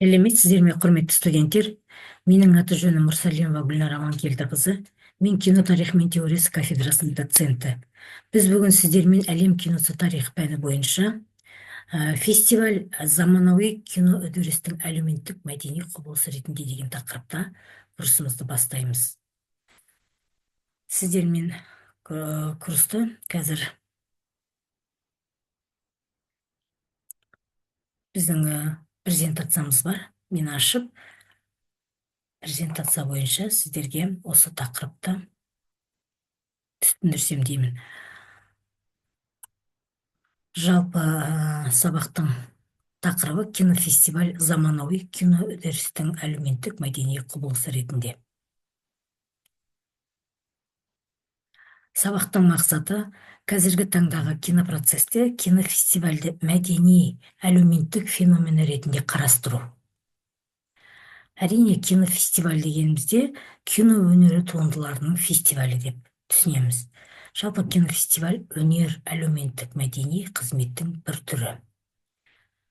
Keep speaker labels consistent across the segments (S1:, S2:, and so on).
S1: Сәлеметсіздер ме, құрметті студенттер? Менің аты жөнім Мұрсалимова Гүлнар Аманкелдіқызы. Мен кино тарихы мен теориясы кафедрасының доценті. Біз бүгін сіздермен әлем киносы тарихы пәні бойынша фестиваль заманауи кино үдерістің әлеуметтік мәдени құбылысы ретінде деген тақырыпта курсымызды бастаймыз. Сіздермен курсты қазір біздің презентациямыз бар. Мен ашып, презентация бойынша сіздерге осы тақырыпты түсіндірсем деймін. Жалпы сабақтың тақырыбы кинофестиваль заманауи кино үдерістің әлеуметтік мәдени құбылысы ретінде. Сабақтың мақсаты қазіргі таңдағы кинопроцесте кинофестивальді мәдени, әлеуметтік феномен ретінде қарастыру. Әрине, кинофестиваль дегенімізде кино өнері туындыларының фестивалі деп түсінеміз. Жалпы кинофестиваль өнер, әлеуметтік мәдени қызметтің бір түрі.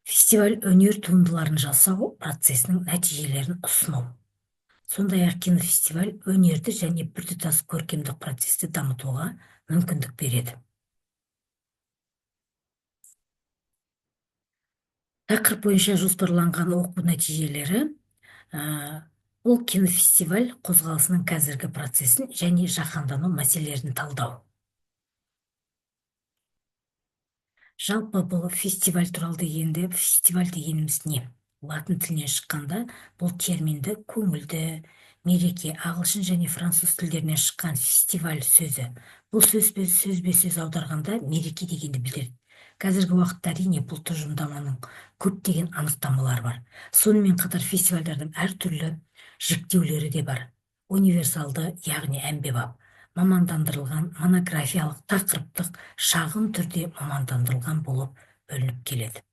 S1: Фестиваль өнер туындыларын жасау процесінің нәтижелерін ұсыну. Сондай-ақ кинофестиваль өнерді және біртұтас көркемдік процесті дамытуға мүмкіндік береді. Тақырып бойынша жоспарланған оқу нәтижелері бұл кинофестиваль қозғалысының қазіргі процесін және жаһандану мәселелерін талдау. Жалпы бұл фестиваль туралы дегенде, фестиваль дегеніміз не? Латын тілінен шыққанда бұл терминді көңілді, мереке, ағылшын және француз тілдерінен шыққан фестиваль сөзі. Бұл сөзбе-сөз аударғанда мереке дегенді білдіреді. Қазіргі уақытта әрине бұл тұжырымдаманың көптеген анықтамалары бар. Сонымен қатар фестивальдардың әртүрлі жіктеулері де бар. Универсалды, яғни әмбебап, мамандандырылған, монографиялық, тақырыптық, шағын түрде мамандандырылған болып бөлініп келеді.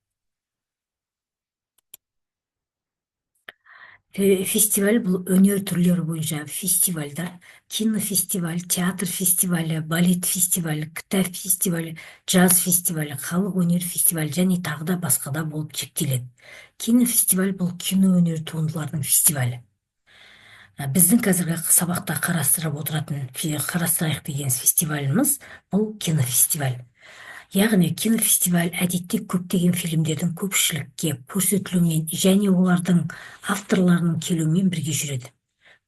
S1: Фестиваль бұл өнер түрлері бойынша фестивальдар, кинофестиваль, театр фестивалі, балет фестивалі, кітап фестивалі, джаз фестивалі, халық өнер фестивалі және тағы да басқада болып жіктеледі. Кинофестиваль бұл кино өнер туындыларының фестивалі. Біздің қазіргі сабақта қарастырайық деген фестиваліміз бұл кинофестиваль. Яғни кинофестиваль әдетте көптеген фильмдердің көпшілікке көрсетілуімен және олардың авторларының келуімен бірге жүреді.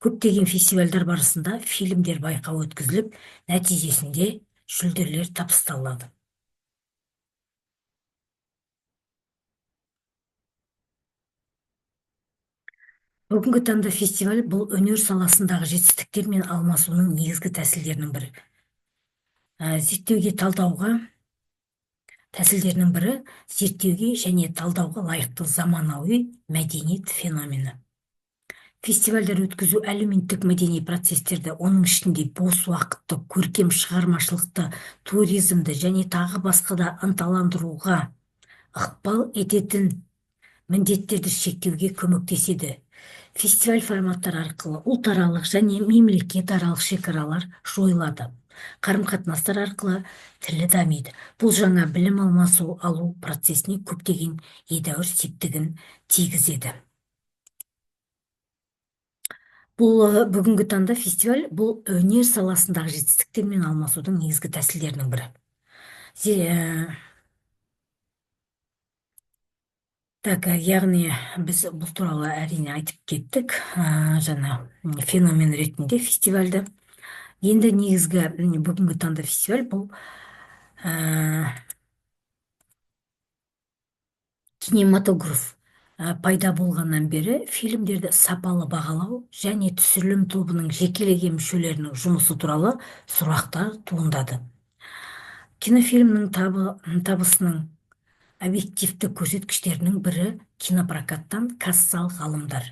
S1: Көптеген фестивальдар барысында фильмдер байқауы өткізіліп, нәтижесінде жүлделер табысталады. Бүгінгі таңда фестиваль бұл өнер саласындағы жетістіктермен алмасуының негізгі тәсілдерінің бірі. Тәсілдерінің бірі зерттеуге және талдауға лайықты заманауи мәдениет феномені. Фестивальдар өткізу әлеуметтік мәдени процестерді, оның ішінде бос уақытты, көркем шығармашылықты, туризмді және тағы басқада ынталандыруға ықпал ететін міндеттерді шектеуге көмектеседі. Фестиваль форматтар арқылы ұлтаралық және мемлекетаралық шекаралар жойылады. Қарым-қатынастар арқылы тілі дамиды. Бұл жаңа білім алу процесіне көптеген едәуір септігін тигізеді. Бүгінгі таңда фестиваль бұл өнер саласындағы жетістіктермен алмасудың негізгі тәсілдерінің бірі. Яғни біз бұл туралы әрине айтып кеттік, жаңа феномен ретінде фестивальді. Енді негізгі бүгінгі таңда фестиваль бұл кинематограф пайда болғаннан бері фильмдерді сапалы бағалау және түсірілім тобының жекелеген мүшелерінің жұмысы туралы сұрақтар туындады. Кинофильмнің табысының объективті көрсеткіштерінің бірі кинопрокаттан кассалық алымдар.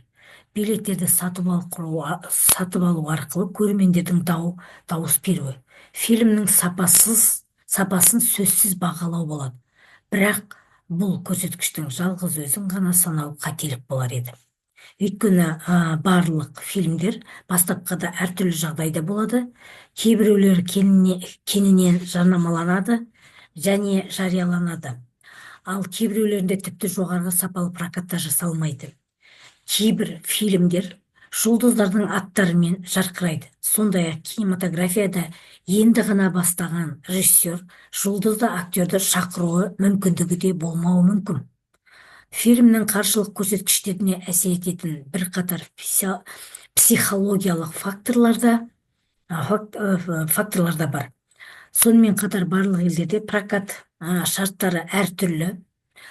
S1: Билеттерді сатып алу арқылы көрермендердің дауыс беруі. Фильмнің сапасын сөзсіз бағалау болады. Бірақ бұл көрсеткіштің жалғыз өзін ғана санау қателік болар еді. Өйткені барлық фильмдер бастапқыда әртүрлі жағдайда болады. Кейбіреулер кеңінен жарнамаланады және жарияланады. Ал кейбіреулерінде тіпті жоғарғы сапалы прокатта жасалмайды. кейбір фильмдер жұлдыздардың аттарымен жарқырайды. Сондай-ақ кинематографияда енді ғана бастаған режиссер жұлдызды актерді шақыруы мүмкіндігі де болмауы мүмкін. Фильмнің қаржылық көрсеткіштеріне әсер ететін бірқатар психологиялық факторлар да бар. Сонымен қатар барлық елдерде прокат шарттары әртүрлі.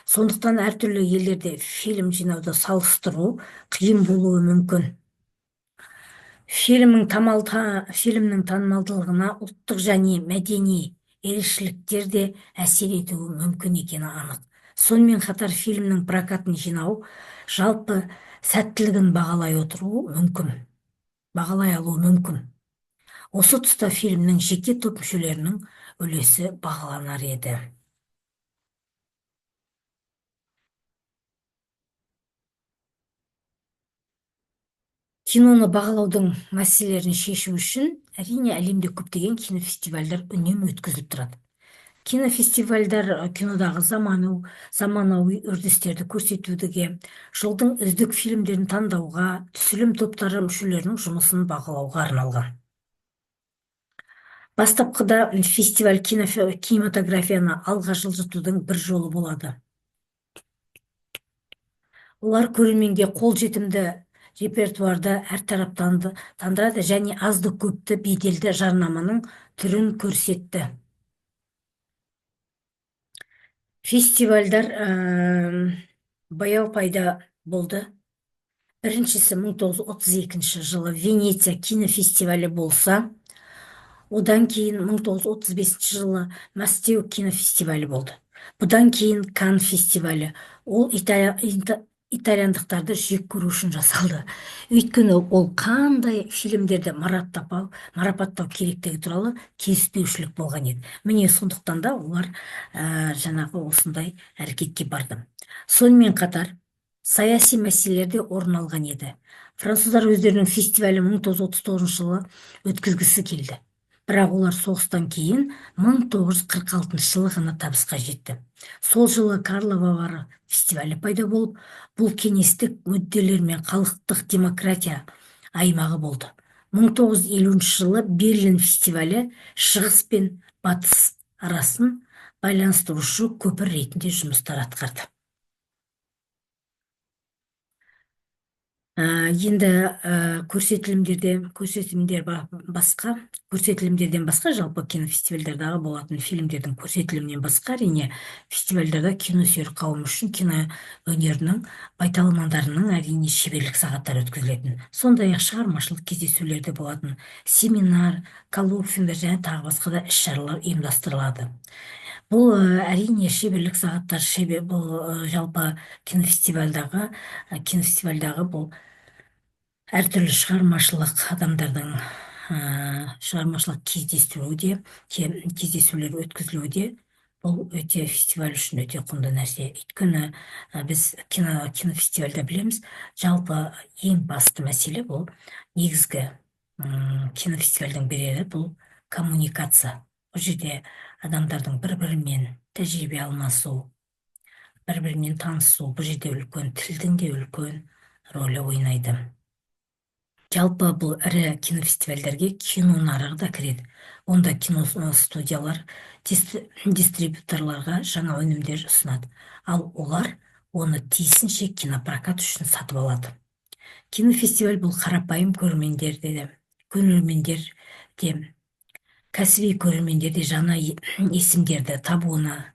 S1: Сондықтан әртүрлі елдерде фильм жинауды салыстыру қиын болуы мүмкін. Фильмнің танымалдылығына ұлттық және мәдени ерекшеліктер де әсер етуі мүмкін екені анық. Сонымен қатар фильмнің прокатын жинау жалпы сәттілігін бағалай алуы мүмкін. Осы тұста фильмнің жеке топ мүшелерінің үлесі бағаланар еді. Киноны бағалаудың мәселелерін шешу үшін әрине әлемде көптеген кинофестивальдар үнемі өткізіліп тұрады. Кинофестивальдар кинодағы заманауи үрдістерді көрсетуге, жылдың үздік фильмдерін таңдауға, түсірілім топтары мүшелерінің жұмысын бағалауға арналған. Бастапқыда фестиваль кинематографияны алға жылжытудың бір жолы болады. Олар көрерменге қолжетімді репертуарды әртараптандырады және азды көпті беделді жарнаманың түрін көрсетті. Фестивальдар баяу пайда болды. Біріншісі 1932 жылы Венеция кинофестивалі болса, одан кейін 1935 жылы Мәскеу кинофестивалі болды. Бұдан кейін Канн фестивалі. Ол итальяндықтарды жек көру үшін жасалды. Өйткені ол қандай фильмдерді марапаттау керектігі туралы келіспеушілік болған еді. Міне сондықтан да олар жаңағы осындай әрекетке барды. Сонымен қатар саяси мәселелерде орын алған еді. Француздар өздерінің фестивалі 1939 жылы өткізгісі келді. Бірақ олар соғыстан кейін 1946 жылы ғана табысқа жетті. Сол жылы Карловы фестивалі пайда болып, бұл кеңестік мүдделер мен халықтық демократия аймағы болды. 1950 жылы Берлин фестивалі шығыс пен батыс арасын байланыстырушы көпір ретінде жұмыстар атқарды. Енді көрсетілімдерден басқа жалпы кинофестивальдардағы болатын фильмдердің көрсетілімінен басқа әрине фестивальдарда киносүйер қауым үшін кино өнерінің майталмандарының әрине шеберлік сағаттары өткізілетін. Сондай-ақ шығармашылық кездесулерде болатын семинар, коллоквиумдар және тағы басқа да іс-шаралар ұйымдастырылады. Бұл әрине шеберлік сағаттар, бұл жалпы кинофестивальдағы бұл әртүрлі шығармашылық адамдардың шығармашылық кездесулер өткізілуде, бұл өте фестиваль үшін өте құнды нәрсе. Өйткені біз кинофестивальда білеміз, жалпы ең басты мәселе бұл негізгі кинофестивальдің берері бұл коммуникация. Бұл жерде адамдардың бір-бірімен тәжірибе алмасу, бір-бірімен танысу, бұл жерде үлкен тілдің де үлкен рөлі ойнайды. Жалпы бұл ірі кинофестивальдерге кино нарығы да кіреді. Онда кино студиялар дистрибьюторларға жаңа өнімдер ұсынады, ал олар оны тиісінше кинопрокат үшін сатып алады. Кинофестиваль бұл қарапайым көрермендер де, кәсіби көрермендер де жаңа есімдерді табуына,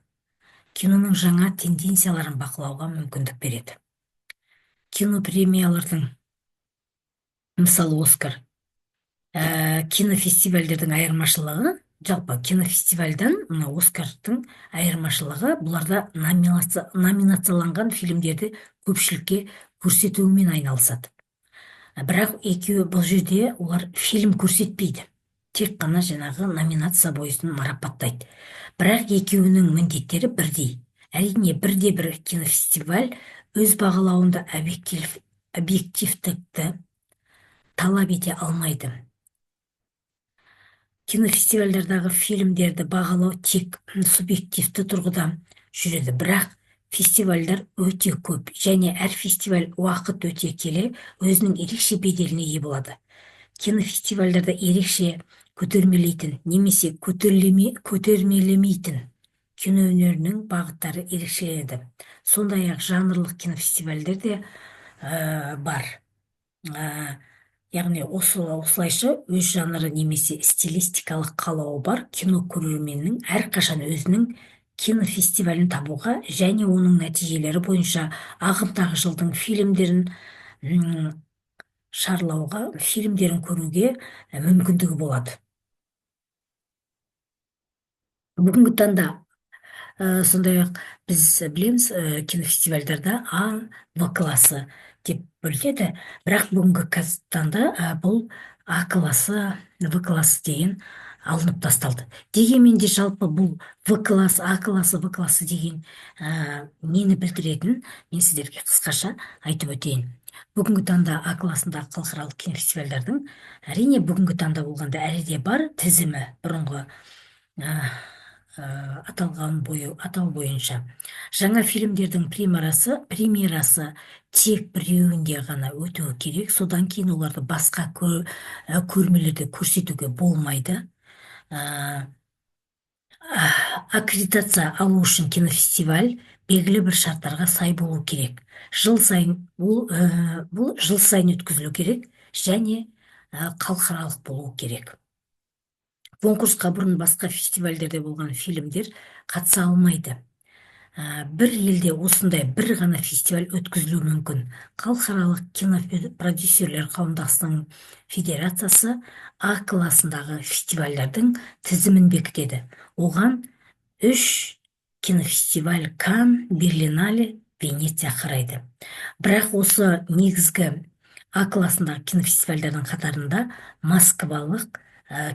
S1: киноның жаңа тенденцияларын бақылауға мүмкіндік береді. Кинопремиялардың, мысалы Оскар, кинофестивальдердің айырмашылығы, жалпы кинофестивальдан Оскардың айырмашылығы бұларда номинацияланған фильмдерді көпшілікке көрсетумен айналысады. Бірақ бұл жерде олар фильм көрсетпейді, тек қана жаңағы номинация бойынша марапаттайды. Бірақ екеуінің міндеттері бірдей. Әрине бірде-бір кинофестиваль өз бағалауында объективтікті талап ете алмайды. Кинофестивальдардағы фильмдерді бағалау тек субъективті тұрғыдан жүреді, бірақ фестивальдар өте көп, және әр фестиваль уақыт өте келе өзінің ерекше беделіне ие болады. Кинофестивальдарда ерекше көтермелейтін немесе көтермелемейтін кино өнерінің бағыттары ерекшеленеді. Сондай-ақ жанрлық кинофестивальдер де бар. Ә, Яғни осылайша өз жанры немесе стилистикалық қалауы бар кино көрерменнің әрқашан өзінің кинофестивалін табуға және оның нәтижелері бойынша ағымдағы жылдың фильмдерін шарлауға, фильмдерін көруге мүмкіндігі болады. Бүгінгі таңда сондай-ақ біз білеміз, кинофестивальдарда А, В классы деп бөлінеді, бірақ бүгінгі таңда бұл А классы, В классы деген алынып тасталды. Дегенмен де жалпы бұл В класс, А классы, В классы деген нені білдіретінін мен сіздерге қысқаша айтып өтейін. Бүгінгі таңда А классындағы халықаралық кинофестивальдардың әрине бүгінгі таңда болғанда әлі де бар тізімі бұрынғы атау бойынша. Жаңа фильмдердің премьерасы тек біреуінде ғана өтуі керек, содан кейін оларды басқа көрмелерде көрсетуге болмайды. Аккредитация алу үшін кинофестиваль белгілі бір шарттарға сай болу керек. Жыл сайын бұл жыл сайын өткізілу керек және халықаралық болу керек. Конкурсқа бұрын басқа фестивальдерде болған фильмдер қатыса алмайды. Бір елде осындай бір ғана фестиваль өткізілуі мүмкін. Халықаралық кинопродюсерлер қауымдастығының федерациясы А классындағы фестивальдердің тізімін бекітеді. Оған 3 кинофестиваль Кан, Берлинале, Венеция қарайды. Бірақ осы негізгі А классындағы кинофестивальдердің қатарында Москвалық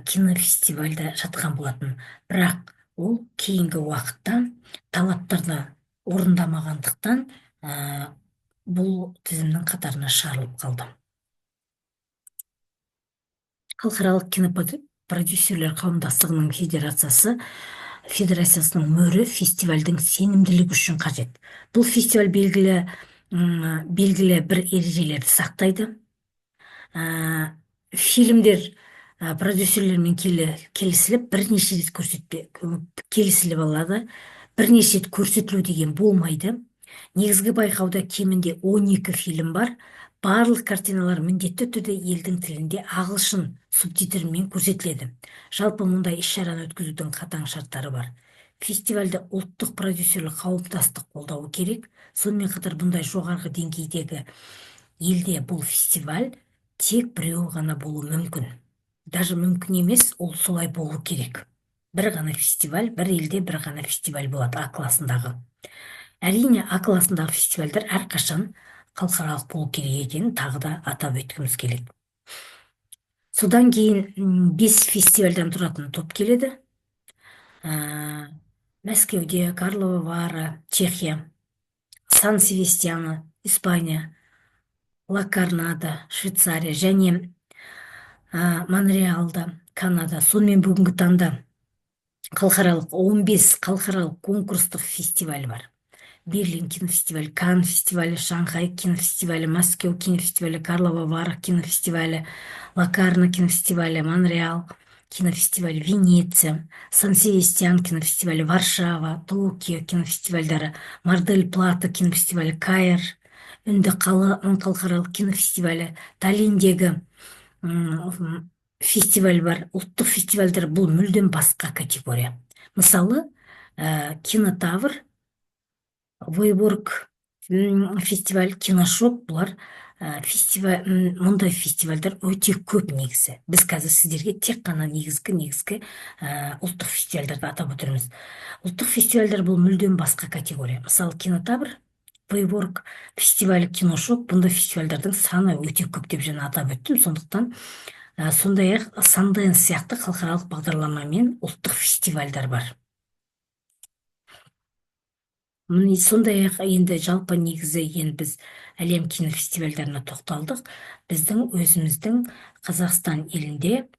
S1: кинофестивальда жатқан болатын. Бірақ ол кейінгі уақытта талаптарды орындамағандықтан бұл тізімнің қатарына шығарылып қалды. Халықаралық кинопродюсерлер қауымдастығының федерациясының мөрі фестивальдің сенімділігі үшін қажет. Бұл фестиваль белгілі бір ережелерді сақтайды. Фильмдер продюсерлермен келісіліп бірнеше рет келісіліп алады. Бірнеше рет көрсетілу деген болмайды. Негізгі байқауда кемінде 12 фильм бар. Барлық картиналар міндетті түрде елдің тілінде ағылшын субтитрімен көрсетіледі. Жалпы мұндай іс-шараны өткізудің қатаң шарттары бар. Фестивальді ұлттық продюсерлік қауымдастық қолдауы керек. Сонымен қатар бұндай жоғарғы деңгейдегі елде бұл фестиваль тек біреу ғана болу мүмкін. Даже мүмкін емес, ол солай болу керек. Бір ғана фестиваль, бір елде бір ғана фестиваль болады А классындағы. Әрине, А классындағы фестивальдар әрқашан халықаралық болу керек екенін тағы да атап өткіміз келеді. Содан кейін 5 фестивальдан тұратын топ келеді. Мәскеуде, Карлова Вара, Чехия, Сан-Себастьяно, Испания, Лакарнада, Швейцария және Монреалда, Канада. Сонымен бүгінгі таңда 15 халықаралық конкурстық фестиваль бар. Берлин кинофестивалі, Кан фестивалі, Шанхай кинофестивалі, Мәскеу кинофестивалі, Карлова Вара кинофестивалі, Лакарна кинофестивалі, Монреал кинофестивалі, Венеция, Сан-Себастьян кинофестивалі, Варшава, Токио кинофестивальдары, Мардель Плата кинофестивалі, Каир, Үнді қала халықаралық кинофестивалі, Таллиндегі фестиваль бар. Ұлттық фестивальдер бұл мүлдем басқа категория. Мысалы, Кинотавр, Войбург фестиваль, Киношоп, бұлар мұндай фестивальдар өте көп негізі. Біз қазір сіздерге тек қана негізгі ұлттық фестивальдарды атап отырмыз. Ұлттық фестивальдар бұл мүлдем басқа категория. Мысалы, Кинотавр, Войбург фестивалі, Киношоп, бұндай фестивальдардың саны өте көп деп жаңа атап өттім. Сондықтан сондай-ақ Санденс сияқты халықаралық бағдарламамен ұлттық фестивальдар бар. Сондай-ақ енді жалпы негізі біз әлем кинофестивальдарына тоқталдық. Біздің өзіміздің Қазақстан елінде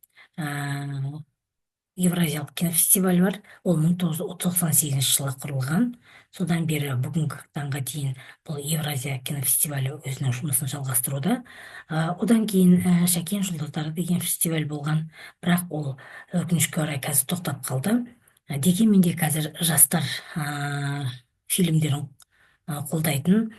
S1: Евразиялық кинофестиваль бар. Ол 1998 жылы құрылған. Содан бері бүгінгі таңға дейін бұл Евразия кинофестивалі өзінің жұмысын жалғастыруда. Одан кейін Шәкен жұлдыздары деген фестиваль болған, бірақ ол өкінішке орай қазір тоқтап қалды. Дегенмен де қазір жастар фильмдерін қолдайтын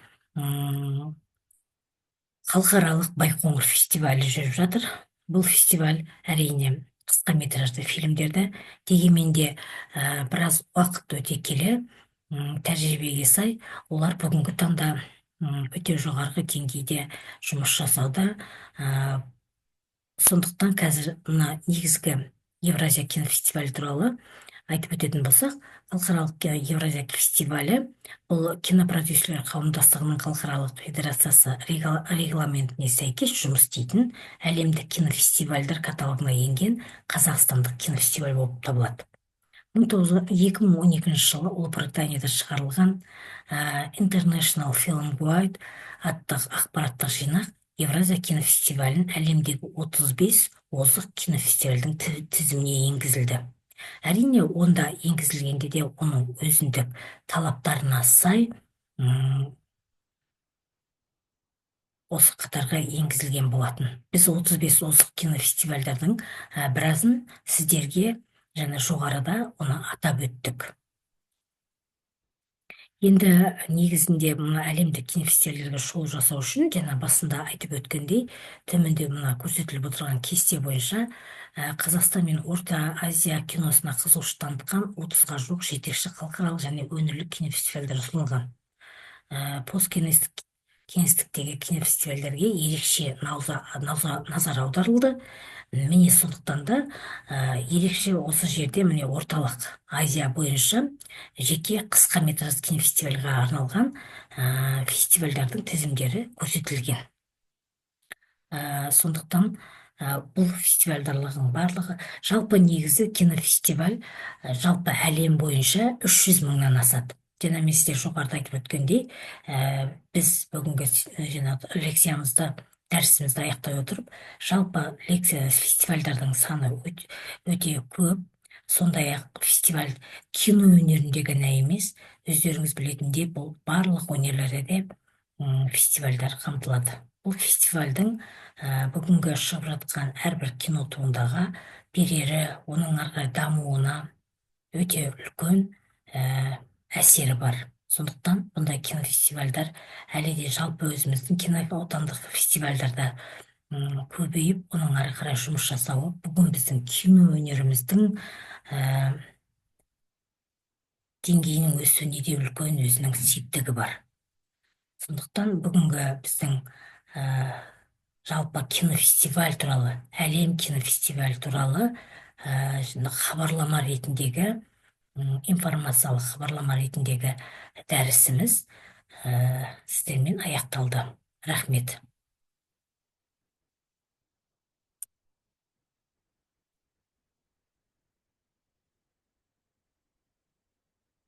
S1: халықаралық Байқоңыр фестивалі жүріп жатыр. Бұл фестиваль әрине қысқа метражды фильмдерді, дегенмен де біраз уақыт өте келе тәжірибеге сай олар бүгінгі таңда өте жоғарғы деңгейде жұмыс жасауда. Сондықтан қазір мына негізгі Евразия кинофестивалі туралы айтып өтетін болсақ, халықаралық Евразия фестивалі бұл кинопродюсерлер қауымдастығының халықаралық федерациясы регламентіне сәйкес жұмыс істейтін әлемдік кинофестивальдер каталогына енген қазақстандық кинофестиваль болып табылады. 2012 жылы Ұлыбританияда шығарылған International Film Guide атты ақпараттық жинақ Евразия кинофестивалін әлемдегі 35 озық кинофестивальдің тізіміне енгізілді. Әрине, онда енгізілгенде де оның өзіндік талаптарына сай осы қатарға енгізілген болатын. Біз 35 озық кинофестивальдардың біразын сіздерге және жоғарыда оны атап өттік. Енді негізінде мына әлемдік кинофестивальдерге шоу жасау үшін, жаңа басында айтып өткендей, төменде мына көрсетіліп отырған кесте бойынша Қазақстан мен Орта Азия киносына қызығушылық танытқан 30-ға жуық жетекші халықаралық және өңірлік кинофестивальдер ұсынылған. Посткеңестіктегі кинофестивальдерге ерекше назар аударылды. Міне сондықтан да ерекше осы жерде міне орталық Азия бойынша жеке қысқа метражды кинофестивальға арналған фестивальдардың тізімдері көрсетілген. Сондықтан бұл фестивальдардың барлығы, жалпы негізі кинофестиваль жалпы әлем бойынша 300 мыңнан асады. Жаңа мен сіздер жоғарыда айтып өткендей, біз бүгінгі лекциямызды, дәрісімізді аяқтай отырып, жалпы фестивальдардың саны өте көп. Сондай-ақ фестиваль кино өнерінде ғана емес, өздеріңіз білетіндей, бұл барлық өнерлерде де фестивальдар қамтылады. Бұл фестивальдің бүгінгі шығып жатқан әрбір кино туындыға берері, оның ары дамуына өте үлкен әсері бар. Сондықтан бұндай кинофестивальдар әлі де жалпы өзіміздің киноотандық фестивальдарда көбейіп, оның ары қарай жұмыс жасауы бүгін біздің кино өнеріміздің деңгейінің өсуіне де үлкен өзінің септігі бар. Сондықтан бүгінгі біздің жалпы кинофестиваль туралы, әлем кинофестиваль туралы хабарлама ретіндегі, информациялық хабарлама ретіндегі дәрісіміз сіздермен аяқталды. Рахмет.